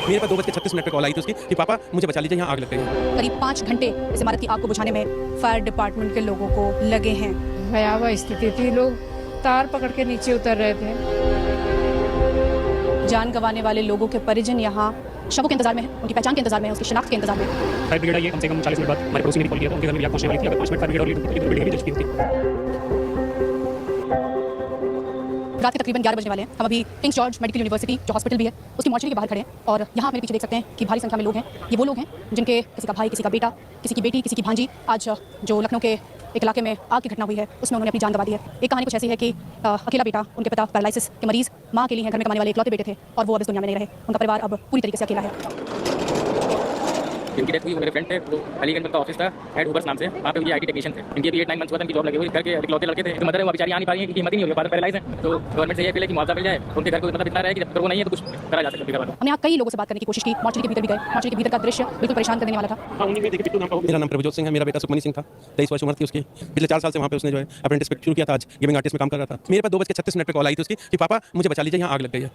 मेरे पास 2:36 पे कॉल आई थी उसकी कि पापा मुझे बचा लीजिए, यहाँ आग लग गई है। करीब 5 घंटे इस इमारत की आग को बुझाने में फायर डिपार्टमेंट के लोगों को लगे हैं। भयावह स्थिति थी, लोग तार पकड़ के नीचे उतर रहे थे। जान गंवाने वाले लोगों के परिजन यहाँ शवों के इंतजार में हैं, उनकी पहचान के इंतजार में हैं, उसकी शिनाख्त के इंतजार में हैं। फायर ब्रिगेड आई है, कम से कम 40 मिनट बाद हमारे पड़ोसी ने कॉल किया था, उनके घर में भी आग पहुंचने वाली थी। अगर 5 मिनट फायर ब्रिगेड और लेट होती तो बिल्डिंग भी जल चुकी होती। रात के तकरीबन 11 बजने वाले हैं। हम अभी किंग्स जॉर्ज मेडिकल यूनिवर्सिटी जो हॉस्पिटल भी है उसकी मॉर्चरी के बाहर खड़े हैं और यहाँ आप मेरे पीछे देख सकते हैं कि भारी संख्या में लोग हैं। ये वो लोग हैं जिनके किसी का भाई, किसी का बेटा, किसी की बेटी, किसी की भांजी आज जो लखनऊ के एक इलाके में आग की घटना हुई है उसमें उन्होंने अपनी जान गंवा दी है। एक कहानी कुछ ऐसी है कि अकेला बेटा, उनके पिता पैरालिसिस के मरीज, माँ के लिए घर में कमाने वाले इकलौते बेटे थे और वो अब इस दुनिया में नहीं रहे। उनका परिवार अब पूरी तरीके से अकेला है। इनकी डेथ हुई, मेरे फ्रेंड थे, वो अलीगंज में ऑफिस था, हेड हुबर्स नाम से, वहाँ पे ये आईटी टेक्नीशियन थे। इनके भी 8-9 मंथ्स हुआ था, इनकी जॉब लगी हुई, घर के इकलौते लड़के थे। तो मदर है वो बेचारी आ नहीं पा रही है क्योंकि हिम्मत ही नहीं हो रही, फादर पैरालाइज है। तो गवर्नमेंट से ये अपील है कि मुआवजा मिल जाए। उनके घर को मतलब इतना रहा है कि जब तक वो नहीं है तो कुछ करा जा सकता है। हमने यहाँ कई लोगों से बात करने की कोशिश की, मॉर्चरी के भीतर भी गए। मॉर्चरी के भीतर का दृश्य बिल्कुल परेशान करने वाला था। मेरा नाम प्रभुजोत सिंह है, मेरा बेटा सुखमनी सिंह था, 23 वर्ष उम्र थी उसकी। पिछले 4 साल से वहाँ पे उसने जो है अप्रेंटिस शुरू किया था, आज गेमिंग आर्टिस्ट में काम कर रहा था। मेरे पास 2:36 पे कॉल आई थी उसकी कि पापा मुझे बचा लीजिए, यहाँ आग लग गई है।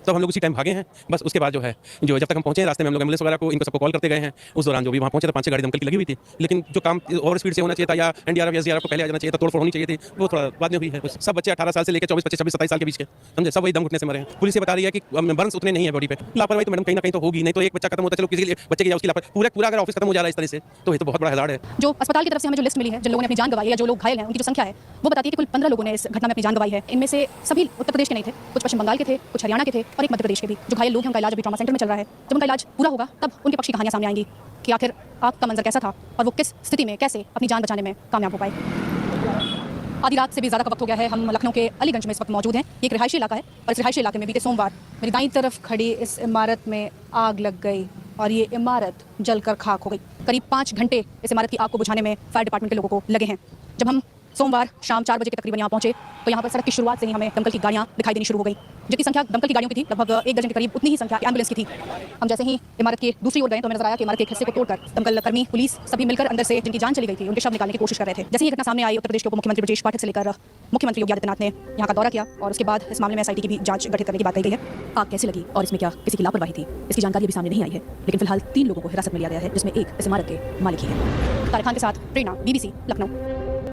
तब हम लोग उसी टाइम भागे हैं। बस उसके बाद जो है जो जब तक हम पहुंचे रास्ते में हम लोग एम्बुलेंस वगैरह को इनको सबको कॉल करते गए हैं। उस दौरान जो भी वहाँ पहुंचे तो 5-6 गाड़ी दमकल की लगी हुई थी, लेकिन जो काम ओवर स्पीड से होना चाहिए था या एनडीआरएफ एसडीआरएफ को पहले आ जाना चाहिए था, तोड़फोड़ होनी चाहिए थी, वो थोड़ा बाद में हुई है। बस सब बच्चे 18 साल से लेकर 24, 25, 26, 27 साल के बीच के समझे, सब वही दम घुटने से मरे हैं। पुलिस ये बता रही है कि बर्न्स उतने नहीं है बॉडी पे। लापरवाही तो मैडम कहीं ना कहीं तो होगी, नहीं तो एक बच्चा खत्म होता है, चलो किसी बच्चे की उसकी लापरवाही पूरा अगर ऑफिस खत्म हो जा रहा है इस तरह से तो ये तो बहुत बड़ा हज़ार्ड है। जो अस्पताल की तरफ से हमें जो लिस्ट मिली है, जिन लोगों ने अपनी जान गंवाई है, जो लोग घायल हैं, उनकी जो संख्या है वो बताती है कि कुल 15 लोगों ने इस घटना में अपनी जान गंवाई है। इनमें से सभी उत्तर प्रदेश के नहीं थे, कुछ पश्चिम बंगाल के थे, कुछ हरियाणा के थे और एक मध्य प्रदेश के भी। जो घायल लोग हैं उनका इलाज अभी ट्रॉमा सेंटर में चल रहा है। जब उनका इलाज पूरा होगा तब उनके पक्ष की कहानियां सामने आएंगी कि आखिर आग का मंजर कैसा था और वो किस स्थिति में कैसे अपनी जान बचाने में कामयाब हो पाए। आधी रात से भी ज़्यादा का वक्त हो गया है। हम लखनऊ के अलीगंज में इस वक्त मौजूद हैं। एक रिहायशी इलाका है और इस रिहायशी इलाके में बीते सोमवार मेरी दाईं तरफ खड़ी इस इमारत में आग लग गई और ये इमारत जलकर खाक हो गई। करीब 5 घंटे इस इमारत की आग को बुझाने में फायर डिपार्टमेंट के लोगों को लगे हैं। जब हम सोमवार शाम 4 बजे के तकरीबन यहाँ पहुंचे तो यहाँ पर सड़क की शुरुआत से ही हमें दमकल की गाड़ियाँ दिखाई देनी शुरू हो गई। जितनी संख्या दमकल की गाड़ियों की थी लगभग 1 दर्जन के करीब, उतनी ही संख्या एम्बुलेंस की थी। हम जैसे ही इमारत के दूसरी ओर गए तो हमें नजर आया कि इमारत के एक हिस्से को तोड़कर दमकल कर्मी, पुलिस सभी मिलकर अंदर से जिनकी जान चली गई थी उनके शव निकालने की कोशिश कर रहे थे। जैसे ही घटना सामने आई, उत्तर प्रदेश के उप मुख्यमंत्री ब्रजेश पाठक से लेकर मुख्यमंत्री योगी आदित्यनाथ ने यहाँ का दौरा किया और उसके बाद इस मामले में एसआईटी की भी जांच गठित करने की बात कही गई है। आग कैसे लगी और इसमें क्या किसी की लापरवाही थी, इसकी जानकारी अभी सामने नहीं आई है, लेकिन फिलहाल 3 लोगों को हिरासत में लिया गया है, जिसमें एक इस इमारत के मालिक ही है। तारिक खान के साथ प्रेरणा, BBC लखनऊ।